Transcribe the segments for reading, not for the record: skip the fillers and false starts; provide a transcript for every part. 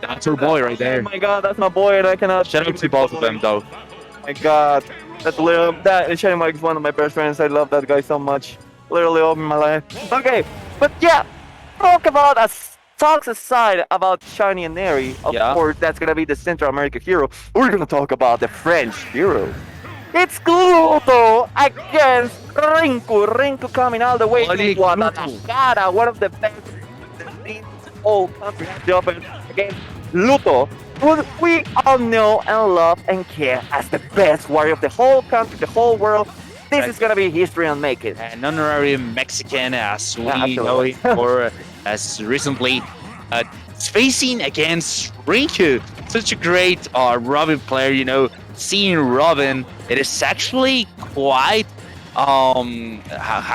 That's our boy right Oh there. my god, that's my boy, and I cannot. Shout out to both of them, though. My god, that's literally that. Shane Mike is one of my best friends. I love that guy so much. Literally all in my life. Okay, but yeah, talk about us. Talks aside about Shiny and Neri. Of Yeah. course, that's gonna be the Central America hero. We're gonna talk about the French hero. It's Gluto against Rinku. Rinku coming all the way to Bloody Gluto. Guadalajara, one of the best in the whole country has to open against Luto, who we all know and love and care as the best warrior of the whole country, the whole world. This is gonna be history and make it. An honorary Mexican, as we Yeah, know absolutely. him for, as recently facing against Rinku. Such a great Robin player, you know. Seeing Robin, it is actually quite how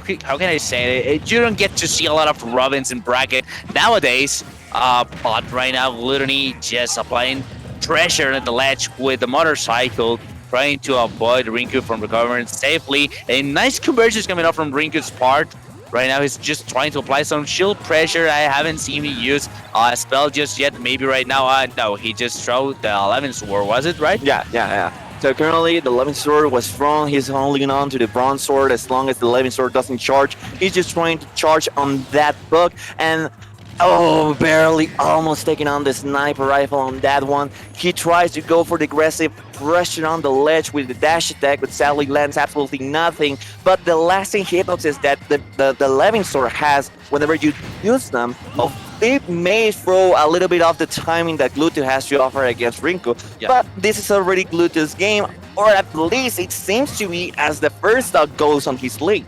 can I say it? You don't get to see a lot of Robins in bracket nowadays. But right now, Glutonny just applying pressure at the ledge with the motorcycle, trying to avoid Rinku from recovering safely. A nice conversion is coming up from Rinku's part. Right now, he's just trying to apply some shield pressure. I haven't seen him use a spell just yet. Maybe right now, no, he just threw the 11th sword, was it, right? Yeah. So currently the 11th sword was strong. He's holding on to the bronze sword as long as the 11th sword doesn't charge. He's just trying to charge on that book and oh, barely almost taking on the sniper rifle on that one. He tries to go for the aggressive pressure on the ledge with the dash attack, but sadly lands absolutely nothing. But the lasting hitboxes that the 11th sword has whenever you use them, it may throw a little bit off the timing that Gluto has to offer against Rinku. Yeah. But this is already Gluto's game, or at least it seems to be as the first dog goes on his lead.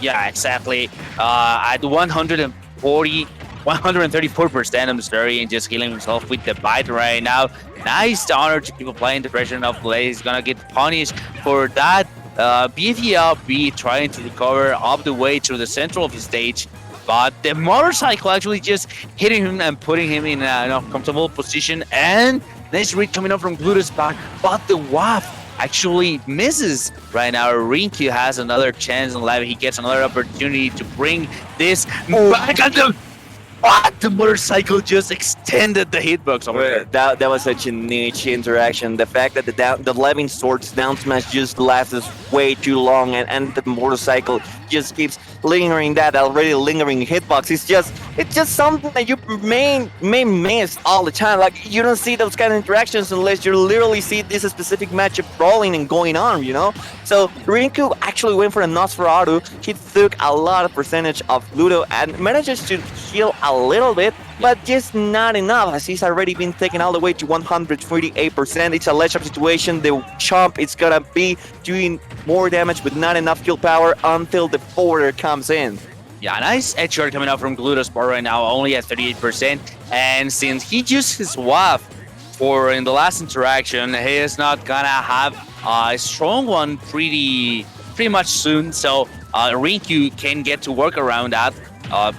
Yeah, exactly. At 140, 134%, I'm sorry, and just healing himself with the bite right now. Nice honor to keep applying the pressure enough play. He's gonna get punished for that. BVLB trying to recover up the way to the central of the stage. But the motorcycle actually just hitting him and putting him in an uncomfortable position. And nice read coming up from Gluto's back. But the WAF actually misses right now. Rinku has another chance in life. He gets another opportunity to bring this back at the. What? The motorcycle just extended the hitbox over there. That was such a niche interaction. The fact that the 11 swords down smash just lasts way too long, and the motorcycle just keeps lingering that already lingering hitbox. It's just something that you may miss all the time. Like you don't see those kind of interactions unless you literally see this specific matchup rolling and going on. You know. So Rinku actually went for a Nosferatu. He took a lot of percentage of Ludo and manages to heal a little bit, but just not enough as he's already been taken all the way to 148%. It's a ledge up situation. The chomp is gonna be doing more damage with not enough kill power until the forwarder comes in. Yeah, nice edge guard coming out from Gluto's bar right now, only at 38%. And since he used his WAF for in the last interaction, he is not gonna have a strong one pretty much soon. So Rinku can get to work around that.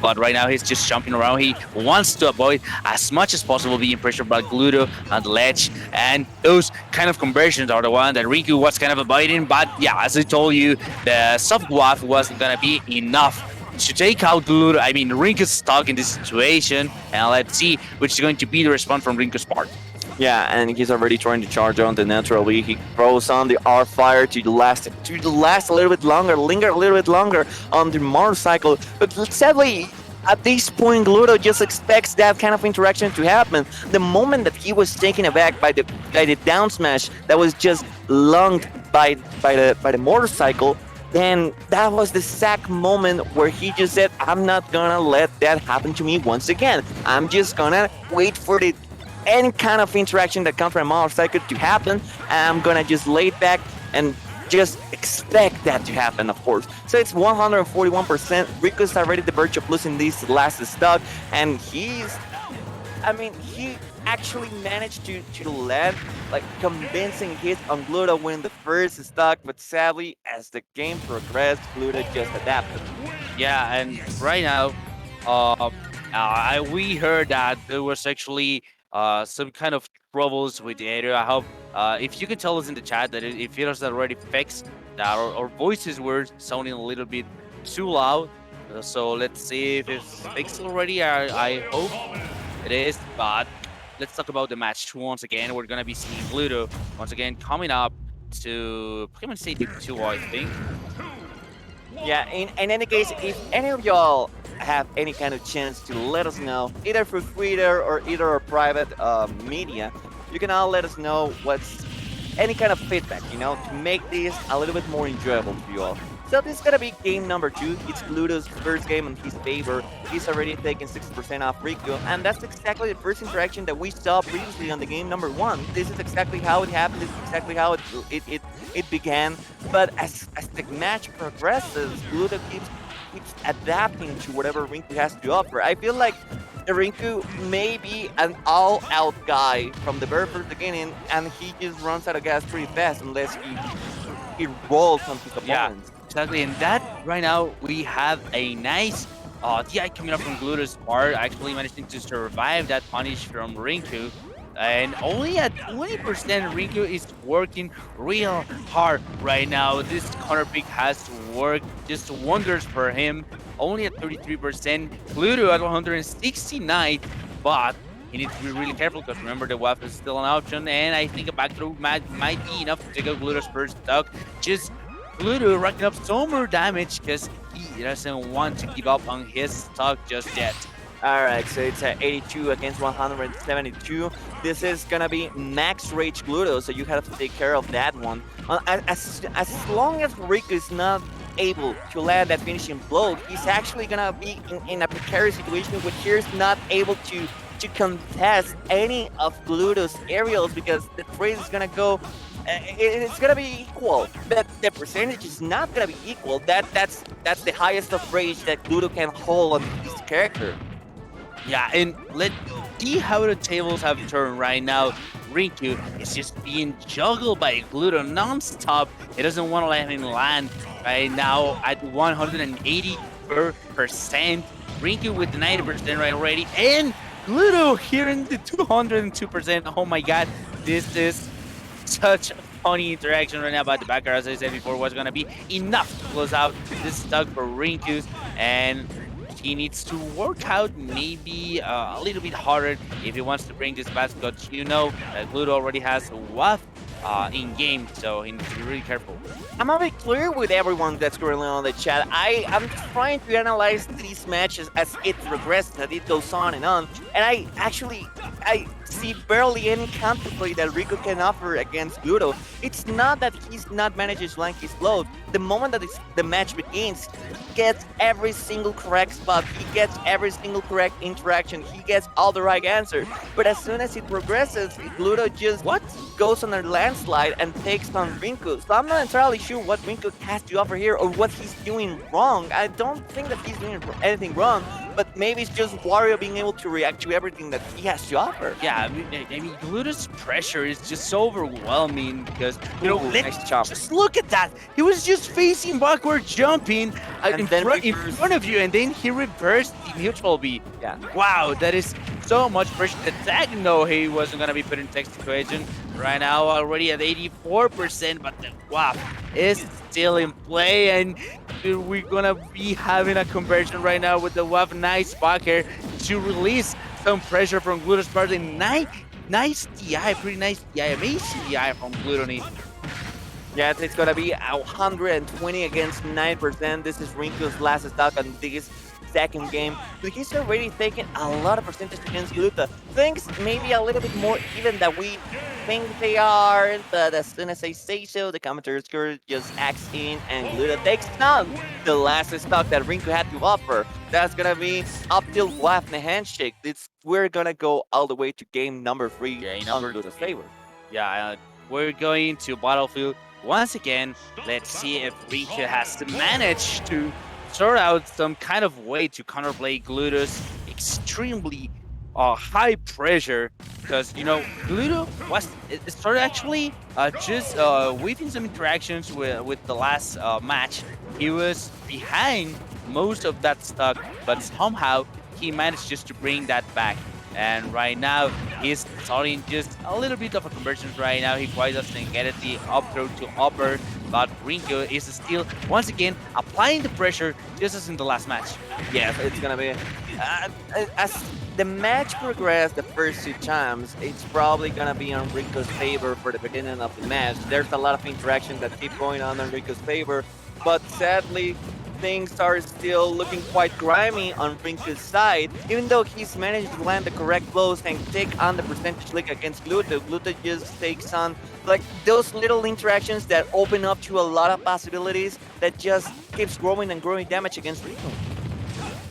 But right now he's just jumping around. He wants to avoid as much as possible being pressured by Gluto on the ledge. And those kind of conversions are the one that Rinku was kind of avoiding. But yeah, as I told you, the soft WAF wasn't going to be enough to take out Gluto. I mean, Rinku's stuck in this situation. And let's see which is going to be the response from Rinku's part. Yeah, and he's already trying to charge on the natural lead. He throws on the R fire to last a little bit longer, linger a little bit longer on the motorcycle. But sadly, at this point, Gluto just expects that kind of interaction to happen. The moment that he was taken aback by the down smash that was just lunged by the motorcycle, then that was the exact moment where he just said, "I'm not gonna let that happen to me once again. I'm just gonna wait for any kind of interaction that comes from a motorcycle to happen, and I'm gonna just lay back and just expect that to happen, of course." So it's 141%. Rico's already the verge of losing this last stock, and he actually managed to land like convincing hit on Gluto winning the first stock, but sadly, as the game progressed, Gluto just adapted. Yeah, and right now, we heard that there was actually some kind of troubles with the area. I hope if you can tell us in the chat that if it was already fixed, that our voices were sounding a little bit too loud. So let's see if it's fixed already. I hope it is, but let's talk about the match once again. We're gonna be seeing Gluto once again coming up to Pokemon Stadium 2, I think. Yeah, in any case, if any of y'all have any kind of chance to let us know, either through Twitter or either our private media, you can all let us know what's any kind of feedback, to make this a little bit more enjoyable for you all. So this is gonna be game number 2. It's Ludo's first game in his favor. He's already taken 6% off Rinku, and that's exactly the first interaction that we saw previously on the game number 1. This is exactly how it happened. This is exactly how it began. But as the match progresses, Ludo keeps adapting to whatever Rinku has to offer. I feel like Rinku may be an all-out guy from the very first beginning, and he just runs out of gas pretty fast unless he rolls on his Yeah, opponents. exactly. And that right now we have a nice DI coming up from Gluto's part, actually managing to survive that punish from Rinku. And only at 20%, Rinku is working real hard right now. This corner pick has worked just wonders for him. Only at 33%, Gluto at 169, but he needs to be really careful because remember the WAF is still an option, and I think a back throw might be enough to take out Gluto's first stock. Just Gluto racking up so more damage because he doesn't want to give up on his stock just yet. Alright, so it's 82 against 172. This is gonna be max rage Gluto, so you have to take care of that one. As long as Riku is not able to land that finishing blow, he's actually gonna be in a precarious situation where he's not able to contest any of Gluto's aerials because the trade is gonna go. It's gonna be equal, but the percentage is not gonna be equal. That's the highest of rage that Gluto can hold on this character. Yeah, and let's see how the tables have turned right now. Rinku is just being juggled by Gluto non-stop. He doesn't want to let him land right now at 180%. Rinku with the 90% right already, and Gluto here in the 202%. Oh my god, this is such a funny interaction right now, but the backer, as I said before, was going to be enough to close out this stock for Rinku, and he needs to work out maybe a little bit harder if he wants to bring this back, because you know that Gluto already has a WAF in game, so he needs to be really careful. I'm gonna be clear with everyone that's currently on the chat. I'm trying to analyze these matches as it progresses, as it goes on, and I see barely any counterplay that Riku can offer against Gluto. It's not that he's not managing to flank his load. The moment that the match begins, he gets every single correct spot, he gets every single correct interaction, he gets all the right answers. But as soon as it progresses, Gluto just goes on a landslide and takes on Rinku. So I'm not entirely sure what Rinku has to offer here or what he's doing wrong. I don't think that he's doing anything wrong, but maybe it's just Wario being able to react to everything that he has to offer. Yeah, I mean Gluto's pressure is just so overwhelming because, you know, nice chop. just look at that. He was just facing backward jumping in front of you, and then he reversed the neutral B. Yeah. Wow, that is so much pressure. The tag, no, he wasn't going to be put in text equation. Right now, already at 84%, but the WAF is still in play, and we're going to be having a conversion right now with the WAF. Nice backer to release some pressure from Gluto's part. Nice DI, pretty nice DI, amazing DI from Glutonny. Yes, it's gonna be 120 against 9%. This is Rinku's last stock on this second game, but he's already taken a lot of percentage against Gluto. Things maybe a little bit more even than we think they are, but as soon as I say so, the commentator score just acts in and Gluto takes down the last stock that Rinku had to offer. That's gonna be up till WAF and a handshake. We're gonna go all the way to game number 3 on Gluto's favor. Yeah, we're going to Battlefield once again. Let's see if Rinku has to manage to sort out some kind of way to counterplay Gluto's extremely high pressure, because you know Gluto it started actually just weaving some interactions with the last match. He was behind most of that stock, but somehow he managed just to bring that back. And right now, he's starting just a little bit of a conversion right now. He quite doesn't get it, the up throw to upper, but Rinku is still, once again, applying the pressure just as in the last match. Yes, it's gonna be the match progressed the first 2 times, it's probably gonna be on Rinku's favor for the beginning of the match. There's a lot of interaction that keep going on Rinku's favor, but sadly, things are still looking quite grimy on Rinku's side. Even though he's managed to land the correct blows and take on the percentage league against Gluto, Gluto just takes on like those little interactions that open up to a lot of possibilities that just keeps growing and growing damage against Rinku.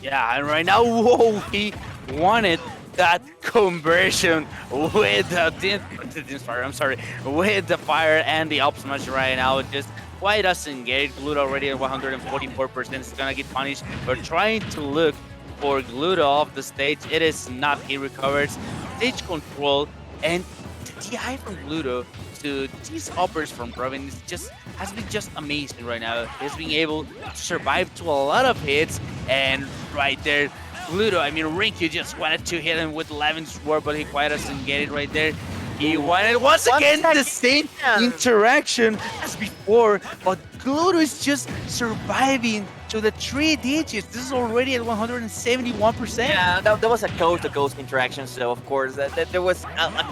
Yeah, and right now, whoa, he wanted that conversion with I'm sorry, with the fire and the up smash right now. Just why doesn't get it? Gluto already at 144% is gonna get punished. We're trying to look for Gluto off the stage. It is not. He recovers stage control, and the DI from Gluto to these uppers from Robin is just has been just amazing right now. He's being able to survive to a lot of hits, and right there, Gluto, I mean Rinku just wanted to hit him with 11 sword, but he quite doesn't get it right there. He wanted once again the same interaction as before, but Gluto is just surviving to the 3 digits. This is already at 171%. Yeah, that was a coast-to-coast interaction, so of course there was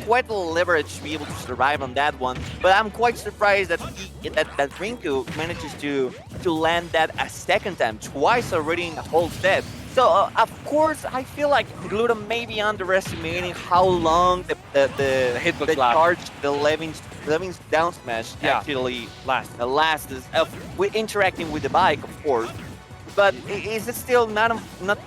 quite a leverage to be able to survive on that one. But I'm quite surprised that that Rinku manages to land that a second time, twice already in the whole set. So of course I feel like Gluto may be underestimating how long the charge, the Levin's down smash actually lasts with interacting with the bike, of course. But he's still not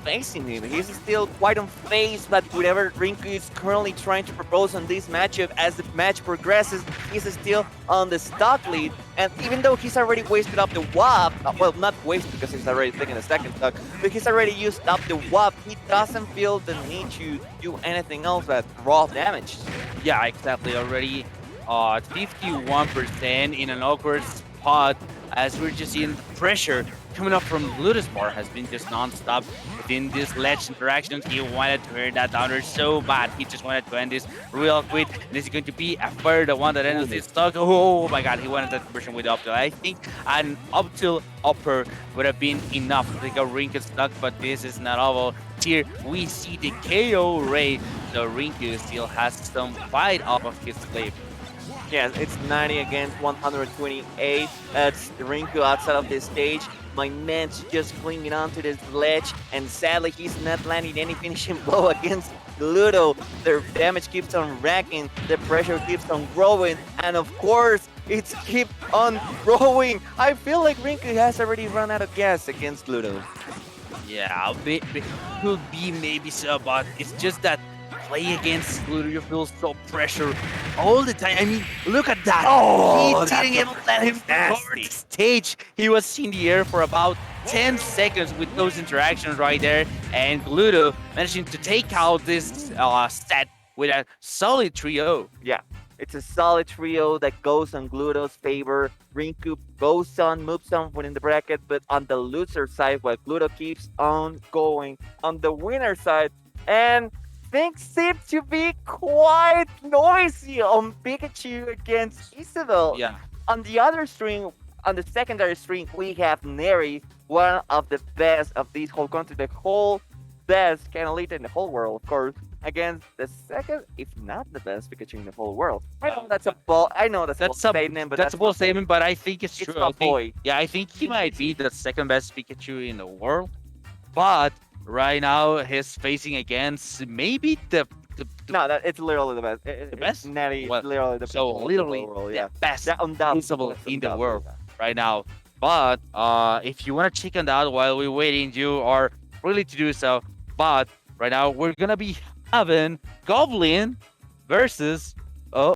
facing him. He's still quite unfazed by whatever Rinku is currently trying to propose on this matchup. As the match progresses, he's still on the stock lead. And even though he's already wasted up the WAP, well, not wasted because he's already taking a second stock, but he's already used up the WAP, he doesn't feel the need to do anything else but raw damage. Yeah, exactly. Already 51% in an awkward spot, as we're just seeing the pressure coming up from Gluto's bar has been just non-stop within this ledge interactions. He wanted to hear that down there so bad. He just wanted to end this real quick. This is going to be a fire, the one that ends this stock. Oh my god, he wanted that conversion with the up tilt. I think an up tilt upper would have been enough to take a Rinku stock, but this is not all. Here we see the KO rate, so Rinku still has some fight off of his slave. Yes, it's 90 against 128. That's Rinku outside of this stage. My man's just clinging onto this ledge, and sadly, he's not landing any finishing blow against Gluto. Their damage keeps on racking, the pressure keeps on growing, and of course, it's keep on growing. I feel like Rinku has already run out of gas against Gluto. Yeah, could be maybe so, but it's just that play against Gluto, you feel so pressure all the time. I mean, look at that. Oh, he didn't even let him cover the stage. He was in the air for about 10 seconds with those interactions right there, and Gluto managing to take out this set with a solid 3-0. Yeah, it's a solid trio that goes on Gluto's favor. Rinku goes on, moves on within the bracket, but on the loser side, while Gluto keeps on going on the winner side, and things seem to be quite noisy on Pikachu against Isabel. Yeah. On the other string, on the secondary string, we have Neri, one of the best of this whole country, the whole best Canalita in the whole world, of course, against the second, if not the best Pikachu in the whole world. I know that's a bold. I know that's a bold statement, but that's a bold statement. But I think it's true. My boy. Yeah, I think he might be the second best Pikachu in the world, but right now he's facing against maybe the no, it's literally the best. The best? Natty, Well, literally the best. so literally in the world, the best undoubtedly, Isabel in the world yeah. right now. But if you want to check on that while we're waiting, you are free to do so. But right now we're gonna be having Goblin versus